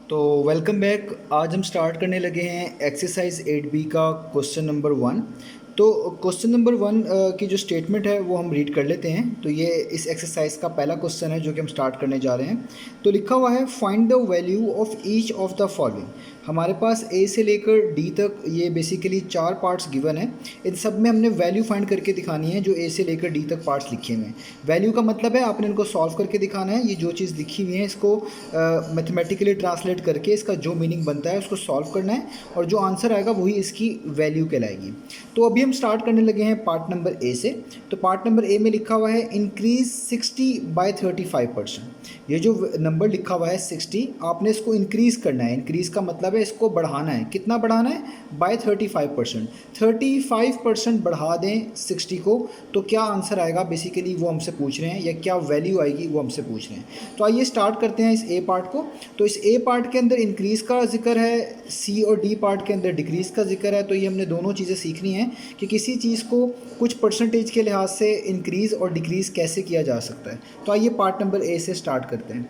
तो welcome back. आज हम स्टार्ट करने लगे हैं एक्सरसाइज 8B का क्वेश्चन नंबर 1। तो क्वेश्चन नंबर 1 की जो स्टेटमेंट है वो हम रीड कर लेते हैं। तो ये इस एक्सरसाइज का पहला क्वेश्चन है जो कि हम स्टार्ट करने जा रहे हैं। तो लिखा हुआ है find the value of each of the following. हमारे पास ए से लेकर डी तक ये बेसिकली 4 पार्ट्स गिवन है। इन सब में हमने वैल्यू फाइंड करके दिखानी है जो ए से लेकर डी तक पार्ट्स लिखे हुए हैं। वैल्यू का मतलब है आपने इनको सॉल्व करके दिखाना है। ये जो चीज़ लिखी हुई है इसको मैथमेटिकली ट्रांसलेट करके इसका जो मीनिंग बनता है उसको सॉल्व करना है और जो आंसर आएगा वही इसकी वैल्यू कहलाएगी। तो अभी हम स्टार्ट करने लगे हैं पार्ट नंबर ए से। तो पार्ट नंबर ए में लिखा हुआ है इंक्रीज 60 बाय 35%। ये जो नंबर लिखा हुआ है 60, आपने इसको इंक्रीज़ करना है। इंक्रीज़ का मतलब है इसको बढ़ाना है। कितना बढ़ाना है? बाय 35%। 35% बढ़ा दें 60 को तो क्या आंसर आएगा बेसिकली वो हमसे पूछ रहे हैं, या क्या वैल्यू आएगी वो हमसे पूछ रहे हैं। तो आइए स्टार्ट करते हैं इस ए पार्ट को। तो इस ए पार्ट के अंदर इंक्रीज़ का जिक्र है, सी और डी पार्ट के अंदर डिक्रीज़ का जिक्र है। तो ये हमने दोनों चीज़ें सीखनी है कि किसी चीज़ को कुछ परसेंटेज के लिहाज से इंक्रीज़ और डिक्रीज़ कैसे किया जा सकता है। तो आइए पार्ट नंबर ए से स्टार्ट करते हैं।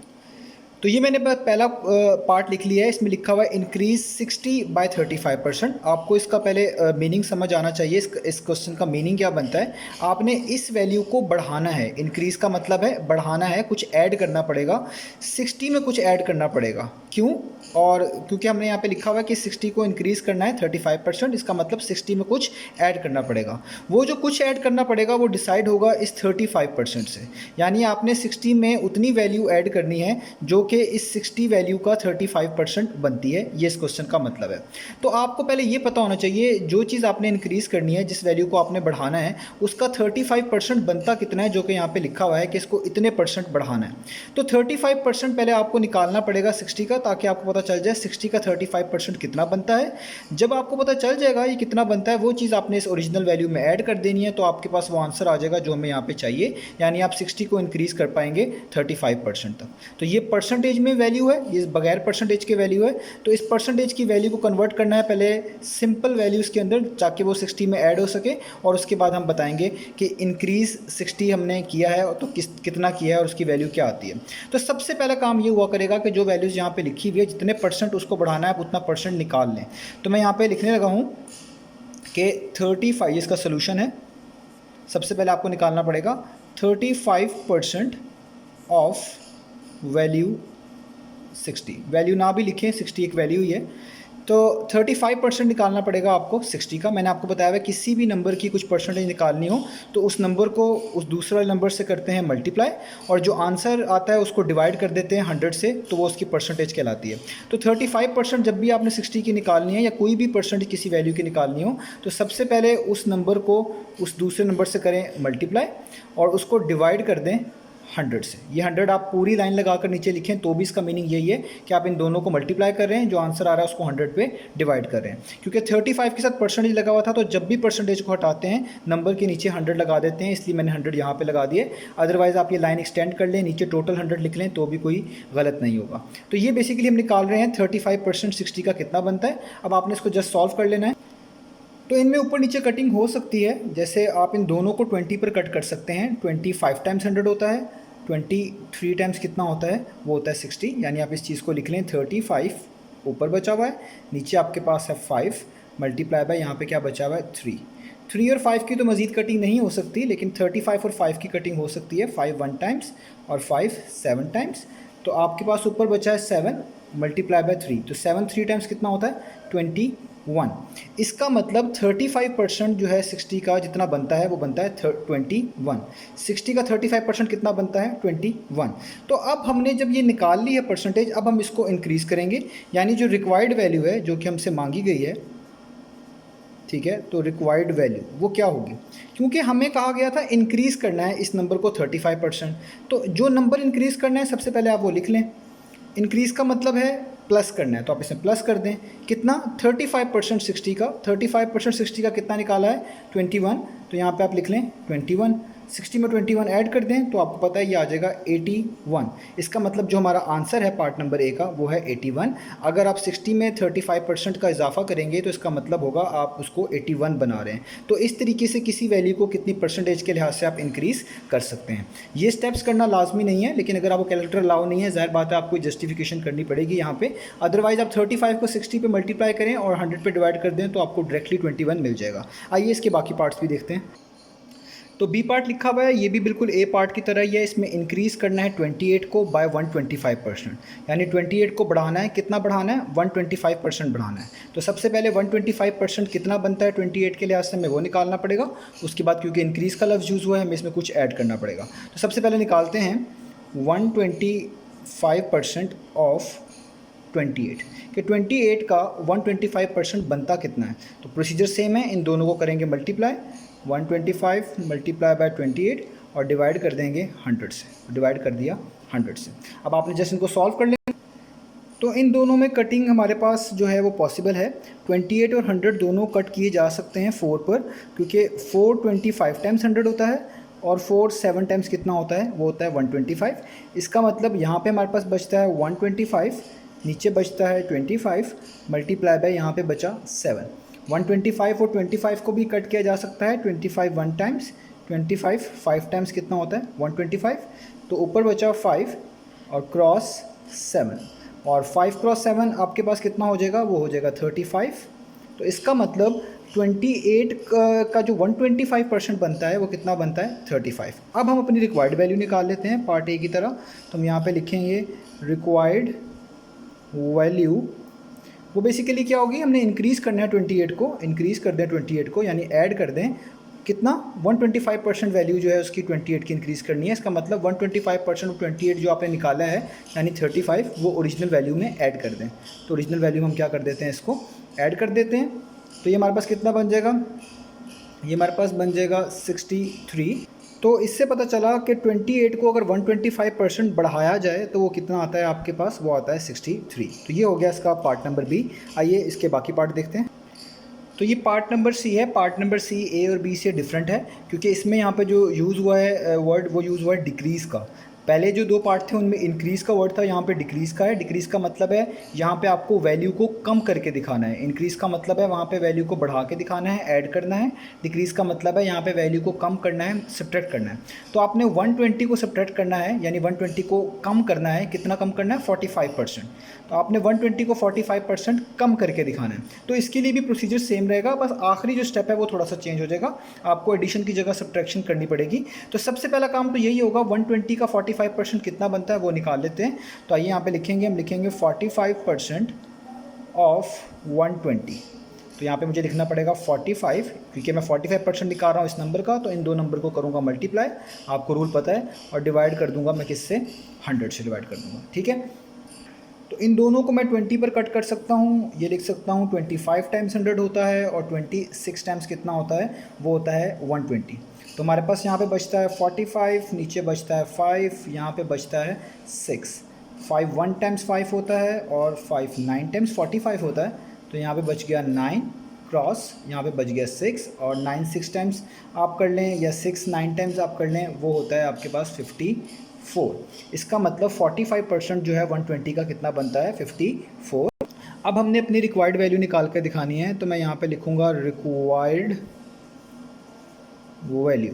तो ये मैंने पहला पार्ट लिख लिया है। इसमें लिखा हुआ है इंक्रीज 60 बाय 35%। आपको इसका पहले मीनिंग समझ आना चाहिए। इस क्वेश्चन का मीनिंग क्या बनता है। आपने इस वैल्यू को बढ़ाना है। इंक्रीज का मतलब है बढ़ाना है, कुछ ऐड करना पड़ेगा। 60 में कुछ ऐड करना पड़ेगा। क्यों? और क्योंकि हमने यहाँ पे लिखा हुआ है कि 60 को इंक्रीज़ करना है 35%, इसका मतलब 60 में कुछ ऐड करना पड़ेगा। वो जो कुछ ऐड करना पड़ेगा वो डिसाइड होगा इस 35% से। यानी आपने 60 में उतनी वैल्यू ऐड करनी है जो कि इस 60 वैल्यू का 35% बनती है। ये इस क्वेश्चन का मतलब है। तो आपको पहले ये पता होना चाहिए जो चीज़ आपने इंक्रीज़ करनी है, जिस वैल्यू को आपने बढ़ाना है, उसका 35% बनता कितना है, जो कि यहाँ पे लिखा हुआ है कि इसको इतने % बढ़ाना है। तो 35% पहले आपको निकालना पड़ेगा 60 का, ताकि आपको पता चल जाए 60 का 35% कितना बनता है। जब आपको पता चल जाएगा ये कितना बनता है, वो चीज़ आपने इस ओरिजिनल वैल्यू में ऐड कर देनी है। तो आपके पास वो आंसर आ जाएगा जो हमें यहाँ पे चाहिए। यानी आप 60 को इंक्रीज़ कर पाएंगे 35% तक। तो ये परसेंटेज में वैल्यू है, ये बगैर परसेंटेज के वैल्यू है। तो इस परसेंटेज की वैल्यू को कन्वर्ट करना है पहले सिंपल वैल्यूज़ के अंदर, ताकि वो 60 में ऐड हो सके। और उसके बाद हम बताएंगे कि इंक्रीज़ 60 हमने किया है तो कितना किया है और उसकी वैल्यू क्या आती है। तो सबसे पहला काम ये हुआ करेगा कि जो वैल्यूज़ यहाँ पे लिखी हुई है, जितने % उसको बढ़ाना है आप उतना % निकाल लें। तो मैं यहाँ पे लिखने लगा हूँ कि 35, इसका सोल्यूशन है। सबसे पहले आपको निकालना पड़ेगा 35% ऑफ वैल्यू 60। वैल्यू ना भी लिखें, 60 एक वैल्यू ही है। तो 35% निकालना पड़ेगा आपको 60 का। मैंने आपको बताया है किसी भी नंबर की कुछ परसेंटेज निकालनी हो तो उस नंबर को उस दूसरा नंबर से करते हैं मल्टीप्लाई, और जो आंसर आता है उसको डिवाइड कर देते हैं 100 से, तो वो उसकी परसेंटेज कहलाती है। तो 35% जब भी आपने 60 की निकालनी है या कोई भी परसेंटेज किसी वैल्यू की निकालनी हो, तो सबसे पहले उस नंबर को उस दूसरे नंबर से करें मल्टीप्लाई और उसको डिवाइड कर दें 100 से। ये 100 आप पूरी लाइन लगाकर नीचे लिखें तो भी इसका मीनिंग यही है कि आप इन दोनों को मल्टीप्लाई कर रहे हैं, जो आंसर आ रहा है उसको 100 पे डिवाइड कर रहे हैं। क्योंकि 35 के साथ परसेंटेज लगा हुआ था, तो जब भी परसेंटेज को हटाते हैं नंबर के नीचे 100 लगा देते हैं, इसलिए मैंने 100 यहाँ पे लगा दिए। अदरवाइज़ आप ये लाइन एक्सटेंड कर लें, नीचे टोटल 100 लिख लें तो भी कोई गलत नहीं होगा। तो ये बेसिकली हम निकाल रहे हैं 35% 60 का कितना बनता है। अब आपने इसको जस्ट सॉल्व कर लेना है। तो इनमें ऊपर नीचे कटिंग हो सकती है। जैसे आप इन दोनों को 20 पर कट कर सकते हैं। 25 टाइम्स 100 होता है, 23 टाइम्स कितना होता है, वो होता है 60। यानी आप इस चीज़ को लिख लें 35 ऊपर बचा हुआ है, नीचे आपके पास है 5 मल्टीप्लाई बाय यहाँ पे क्या बचा हुआ है 3 और 5 की तो मज़ीद कटिंग नहीं हो सकती, लेकिन 35 और 5 की कटिंग हो सकती है। 5 1 टाइम्स और 5 7 टाइम्स। तो आपके पास ऊपर बचा है 7 मल्टीप्लाई बाय 3। तो 7 3 टाइम्स कितना होता है 21। इसका मतलब 35% जो है 60 का जितना बनता है वो बनता है 21। 60 का 35% कितना बनता है 21। तो अब हमने जब ये निकाल ली है परसेंटेज, अब हम इसको इंक्रीज़ करेंगे। यानी जो रिक्वायर्ड वैल्यू है जो कि हमसे मांगी गई है, ठीक है, तो रिक्वायर्ड वैल्यू वो क्या होगी, क्योंकि हमें कहा गया था इंक्रीज़ करना है इस नंबर को 35%। तो जो नंबर इंक्रीज़ करना है सबसे पहले आप वो लिख लें। इंक्रीज़ का मतलब है प्लस करना है, तो आप इसमें प्लस कर दें। कितना? 35% 60 का। 35% 60 का कितना निकाला है 21। तो यहाँ पे आप लिख लें 21। 60 में 21 ऐड कर दें तो आपको पता है ये आ जाएगा 81। इसका मतलब जो हमारा आंसर है पार्ट नंबर ए का वो है 81। अगर आप 60 में 35% का इजाफा करेंगे तो इसका मतलब होगा आप उसको 81 बना रहे हैं। तो इस तरीके से किसी वैल्यू को कितनी परसेंटेज के लिहाज से आप इंक्रीज़ कर सकते हैं। ये स्टेप्स करना लाजमी नहीं है, लेकिन अगर आपको कैलकुलेटर अलाउ नहीं है, ज़ाहिर बात है आपको जस्टिफिकेशन करनी पड़ेगी यहाँ पे। अदरवाइज़ आप 35 को 60 पे मल्टीप्लाई करें और 100 पे डिवाइड कर दें तो आपको डायरेक्टली 21 मिल जाएगा। आइए इसके बाकी पार्ट्स भी देखते हैं। तो बी पार्ट लिखा हुआ है, ये भी बिल्कुल ए पार्ट की तरह ही है। इसमें इंक्रीज़ करना है 28 को बाय 125%, यानी 28 को बढ़ाना है। कितना बढ़ाना है? 125% बढ़ाना है। तो सबसे पहले 125% कितना बनता है 28 के लिहाज से, हमें वो निकालना पड़ेगा। उसके बाद क्योंकि इंक्रीज़ का लफ्ज़ यूज़ हुआ है, हमें इसमें कुछ ऐड करना पड़ेगा। तो सबसे पहले निकालते हैं 125% ऑफ 28 कि 28 का 125% बनता कितना है। तो प्रोसीजर सेम है, इन दोनों को करेंगे मल्टीप्लाई। 125 मल्टीप्लाई बाय 28 और डिवाइड कर देंगे 100 से। डिवाइड कर दिया 100 से। अब आपने जस्ट इनको सॉल्व कर लिया तो इन दोनों में कटिंग हमारे पास जो है वो पॉसिबल है। 28 और 100 दोनों कट किए जा सकते हैं 4 पर, क्योंकि 4 25 टाइम्स 100 होता है और 4 7 टाइम्स कितना होता है, वो होता है 125। इसका मतलब यहाँ पे हमारे पास बचता है 125, नीचे बचता है 25 मल्टीप्लाई बाय यहाँ पे बचा 7। 125 और 25 को भी कट किया जा सकता है। 25 1 टाइम्स, 25 5 टाइम्स कितना होता है 125। तो ऊपर बचा 5 और क्रॉस 7, और 5 क्रॉस 7 आपके पास कितना हो जाएगा, वो हो जाएगा 35। तो इसका मतलब 28 का जो 125% बनता है वो कितना बनता है 35। अब हम अपनी रिक्वायर्ड वैल्यू निकाल लेते हैं पार्ट ए की तरह। तो हम यहाँ पे लिखेंगे रिक्वायर्ड वैल्यू, वो बेसिकली क्या होगी, हमने इंक्रीज़ करना है 28 को, इंक्रीज़ कर दें 28 को, यानी ऐड कर दें कितना 125% वैल्यू जो है उसकी 28 की इंक्रीज़ करनी है। इसका मतलब 125% ऑफ 28 जो आपने निकाला है यानी 35, वो ओरिजिनल वैल्यू में ऐड कर दें। तो ओरिजिनल वैल्यू हम क्या कर देते हैं, इसको ऐड कर देते हैं। तो ये हमारे पास कितना बन जाएगा, ये हमारे पास बन जाएगा 63। तो इससे पता चला कि 28 को अगर 125% बढ़ाया जाए तो वो कितना आता है आपके पास, वो आता है 63। तो ये हो गया इसका पार्ट नंबर बी। आइए इसके बाकी पार्ट देखते हैं। तो ये पार्ट नंबर सी है। पार्ट नंबर सी ए और बी से डिफरेंट है, क्योंकि इसमें यहाँ पे जो यूज़ हुआ है वर्ड, वो यूज़ हुआ है डिक्रीज़ का। पहले जो 2 पार्ट थे उनमें इंक्रीज़ का वर्ड था, यहाँ पे डिक्रीज़ का है। डिक्रीज़ का मतलब है यहाँ पे आपको वैल्यू को कम करके दिखाना है। इंक्रीज़ का मतलब है वहाँ पे वैल्यू को बढ़ा के दिखाना है, ऐड करना है। डिक्रीज़ का मतलब है यहाँ पे वैल्यू को कम करना है, सब्ट्रैक्ट करना है। तो आपने 120 को सब्ट्रैक्ट करना है, यानी 120 को कम करना है। कितना कम करना है, 45%। तो आपने 120 को 45% कम करके दिखाना है। तो इसके लिए भी प्रोसीजर सेम रहेगा, बस आखिरी जो स्टेप है वो थोड़ा सा चेंज हो जाएगा। आपको एडिशन की जगह सब्ट्रैक्शन करनी पड़ेगी। तो सबसे पहला काम तो यही होगा, 120 का 45% कितना बनता है वो निकाल लेते हैं। तो आइए यहाँ पे लिखेंगे, हम लिखेंगे 45% ऑफ 120। तो यहाँ पे मुझे लिखना पड़ेगा 45, क्योंकि मैं 45% निकाल रहा हूँ इस नंबर का। तो इन दो नंबर को करूँगा मल्टीप्लाई, आपको रूल पता है, और डिवाइड कर दूँगा मैं किससे, 100 से डिवाइड कर दूँगा। ठीक है, तो इन दोनों को मैं 20 पर कट कर सकता हूँ। ये लिख सकता हूँ 25 टाइम्स 100 होता है, और 26 टाइम्स कितना होता है, वो होता है 120। तो हमारे पास यहाँ पे बचता है 45, नीचे बचता है 5, यहाँ पे बचता है 6। 5 1 टाइम्स 5 होता है, और 5 9 टाइम्स 45 होता है। तो यहाँ पे बच गया 9 क्रॉस, यहाँ पे बच गया 6, और 9 6 टाइम्स आप कर लें, या 6 9 टाइम्स आप कर लें, वो होता है आपके पास 54। इसका मतलब 45% जो है 120 का कितना बनता है, 54। अब हमने अपनी रिक्वायर्ड वैल्यू निकाल कर दिखानी है। तो मैं यहाँ पे लिखूँगा रिक्वायर्ड वैल्यू।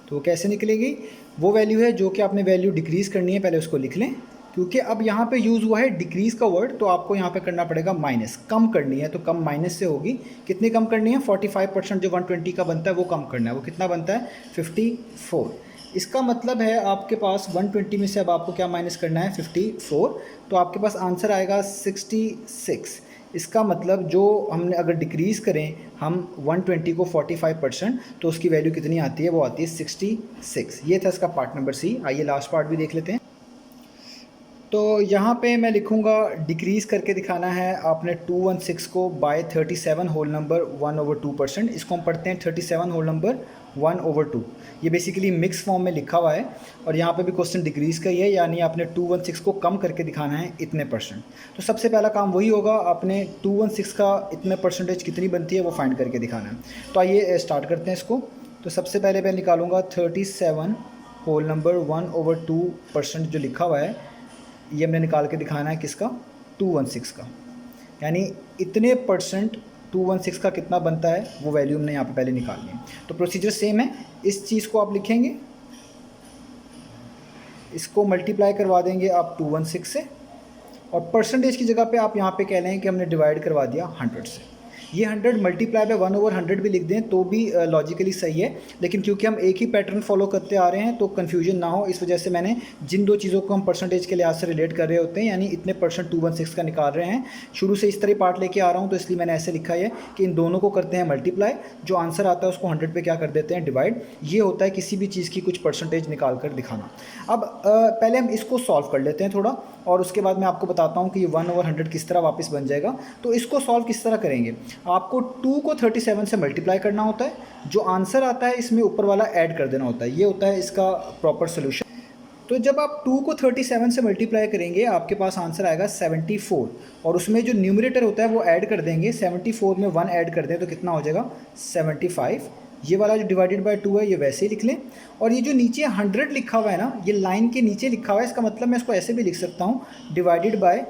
तो कैसे निकलेगी, वो वैल्यू है जो कि आपने वैल्यू डिक्रीज़ करनी है, पहले उसको लिख लें। क्योंकि अब यहाँ पे यूज़ हुआ है डिक्रीज़ का वर्ड, तो आपको यहाँ पे करना पड़ेगा माइनस, कम करनी है। तो कम माइनस से होगी, कितनी कम करनी है, 45% जो 120 का बनता है वो कम करना है। वो कितना बनता है, 54। इसका मतलब है आपके पास 120 में से अब आपको क्या माइनस करना है, 54। तो आपके पास आंसर आएगा 66। इसका मतलब जो हमने अगर डिक्रीज़ करें हम 120 को 45%, तो उसकी वैल्यू कितनी आती है, वो आती है 66। ये था इसका पार्ट नंबर सी। आइए लास्ट पार्ट भी देख लेते हैं। तो यहाँ पे मैं लिखूँगा डिक्रीज़ करके दिखाना है आपने 216 को बाय 37 होल नंबर 1/2%। इसको हम पढ़ते हैं 37 होल नंबर 1/2। ये बेसिकली मिक्स फॉर्म में लिखा हुआ है, और यहाँ पे भी क्वेश्चन डिक्रीज़ का ही है, यानी आपने 216 को कम करके दिखाना है इतने %। तो सबसे पहला काम वही होगा, आपने 216 का इतने % कितनी बनती है वो फाइंड करके दिखाना है। तो आइए स्टार्ट करते हैं इसको। तो सबसे पहले मैं निकालूंगा 37 होल नंबर 1/2% जो लिखा हुआ है, ये हमने निकाल के दिखाना है किसका, 216 का। यानी इतने परसेंट 216 का कितना बनता है वो वैल्यू हमने यहाँ पे पहले निकालनी है। तो प्रोसीजर सेम है, इस चीज़ को आप लिखेंगे, इसको मल्टीप्लाई करवा देंगे आप 216 से, और परसेंटेज की जगह पे आप यहाँ पे कह लें कि हमने डिवाइड करवा दिया 100 से। ये 100 मल्टीप्लाई बाय 1/100 भी लिख दें तो भी लॉजिकली सही है, लेकिन क्योंकि हम एक ही पैटर्न फॉलो करते आ रहे हैं तो कन्फ्यूजन ना हो, इस वजह से मैंने जिन दो चीज़ों को हम परसेंटेज के लिहाज से रिलेट कर रहे होते हैं, यानी इतने परसेंट 216 का निकाल रहे हैं, शुरू से इस तरह पार्ट लेके आ रहा हूँ, तो इसलिए मैंने ऐसे लिखा है कि इन दोनों को करते हैं मल्टीप्लाई, जो आंसर आता है उसको 100 पे क्या कर देते हैं, डिवाइड। ये होता है किसी भी चीज़ की कुछ परसेंटेज निकाल कर दिखाना। अब पहले हम इसको सॉल्व कर लेते हैं थोड़ा, और उसके बाद मैं आपको बताता हूँ कि ये 1/100 किस तरह वापस बन जाएगा। तो इसको सॉल्व किस तरह करेंगे, आपको 2 को 37 से मल्टीप्लाई करना होता है, जो आंसर आता है इसमें ऊपर वाला ऐड कर देना होता है, ये होता है इसका प्रॉपर सोल्यूशन। तो जब आप 2 को 37 से मल्टीप्लाई करेंगे आपके पास आंसर आएगा 74, और उसमें जो न्यूमरेटर होता है वो ऐड कर देंगे, 74 में 1 ऐड कर दें तो कितना हो जाएगा 75। ये वाला जो डिवाइडेड बाय 2 है ये वैसे ही लिख लें, और ये जो नीचे 100 लिखा हुआ है ना, ये लाइन के नीचे लिखा हुआ है, इसका मतलब मैं इसको ऐसे भी लिख सकता हूँ, डिवाइडेड बाय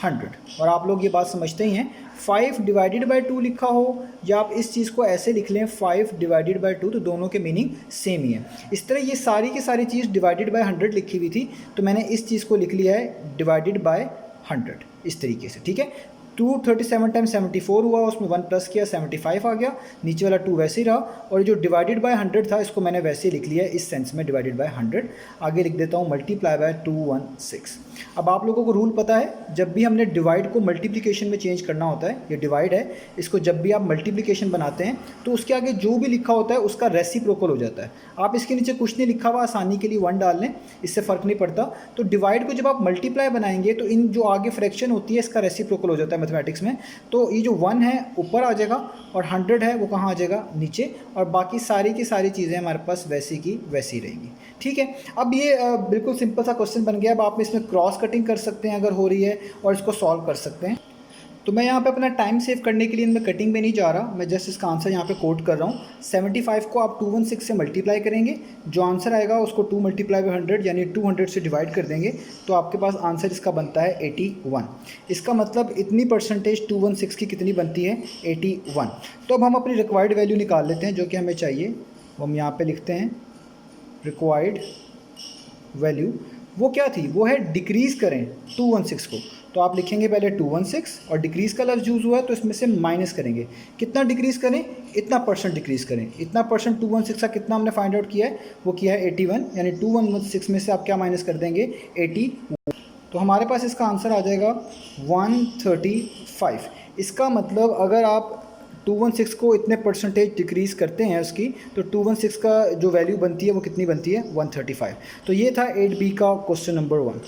100। और आप लोग ये बात समझते ही हैं, 5 डिवाइडेड बाय 2 लिखा हो या आप इस चीज़ को ऐसे लिख लें 5 डिवाइडेड बाय 2, तो दोनों के मीनिंग सेम ही है। इस तरह ये सारी की सारी चीज़ डिवाइडेड बाय 100 लिखी हुई थी, तो मैंने इस चीज़ को लिख लिया है डिवाइडेड बाय 100 इस तरीके से, ठीक है। 237 टाइम 74 हुआ, उसमें 1 प्लस किया 75 आ गया, नीचे वाला 2 वैसे ही रहा, और जो डिवाइडेड बाय 100 था इसको मैंने वैसे ही लिख लिया इस सेंस में, डिवाइडेड बाय 100। आगे लिख देता हूँ मल्टीप्लाई बाय 216। अब आप लोगों को रूल पता है, जब भी हमने डिवाइड को मल्टीप्लिकेशन में चेंज करना होता है, ये डिवाइड है, इसको जब भी आप मल्टीप्लिकेशन बनाते हैं तो उसके आगे जो भी लिखा होता है उसका रेसिप्रोकल हो जाता है। आप इसके नीचे कुछ नहीं लिखा हुआ, आसानी के लिए 1 डाल लें, इससे फ़र्क नहीं पड़ता। तो डिवाइड को जब आप मल्टीप्लाई बनाएंगे तो इन जो आगे फ्रैक्शन होती है इसका रेसिप्रोकल हो जाता है मैथमेटिक्स में। तो ये जो 1 है ऊपर आ जाएगा और 100 है वो कहाँ आ जाएगा, नीचे, और बाकी सारी की सारी चीज़ें हमारे पास वैसी की वैसी रहेंगी, ठीक है। अब ये बिल्कुल सिंपल सा क्वेश्चन बन गया। अब आप इसमें क्रॉस कटिंग कर सकते हैं अगर हो रही है, और इसको सॉल्व कर सकते हैं। तो मैं यहाँ पे अपना टाइम सेव करने के लिए इनमें कटिंग में नहीं जा रहा, मैं जस्ट इसका आंसर यहाँ पे कोट कर रहा हूँ। 75 को आप 216 से मल्टीप्लाई करेंगे, जो आंसर आएगा उसको 2 मल्टीप्लाई बाई 100 यानी 200 से डिवाइड कर देंगे, तो आपके पास आंसर इसका बनता है 81। इसका मतलब इतनी परसेंटेज 216 की कितनी बनती है, 81। तो अब हम अपनी रिक्वायर्ड वैल्यू निकाल लेते हैं जो कि हमें चाहिए, वो हम यहाँ पर लिखते हैं रिक्वायर्ड वैल्यू। वो क्या थी, वो है डिक्रीज़ करें 216 को, तो आप लिखेंगे पहले 216 और डिक्रीज़ का लफ्ज़ यूज़ हुआ है तो इसमें से माइनस करेंगे। कितना डिक्रीज़ करें, इतना परसेंट डिक्रीज़ करें। इतना परसेंट 216 का कितना हमने फाइंड आउट किया है, वो किया है 81, यानी 216 में से आप क्या माइनस कर देंगे, 80। तो हमारे पास इसका आंसर आ जाएगा 135। इसका मतलब अगर आप 216 को इतने परसेंटेज डिक्रीज़ करते हैं उसकी, तो 216 का जो वैल्यू बनती है वो कितनी बनती है, 135। तो ये था 8B का क्वेश्चन नंबर 1।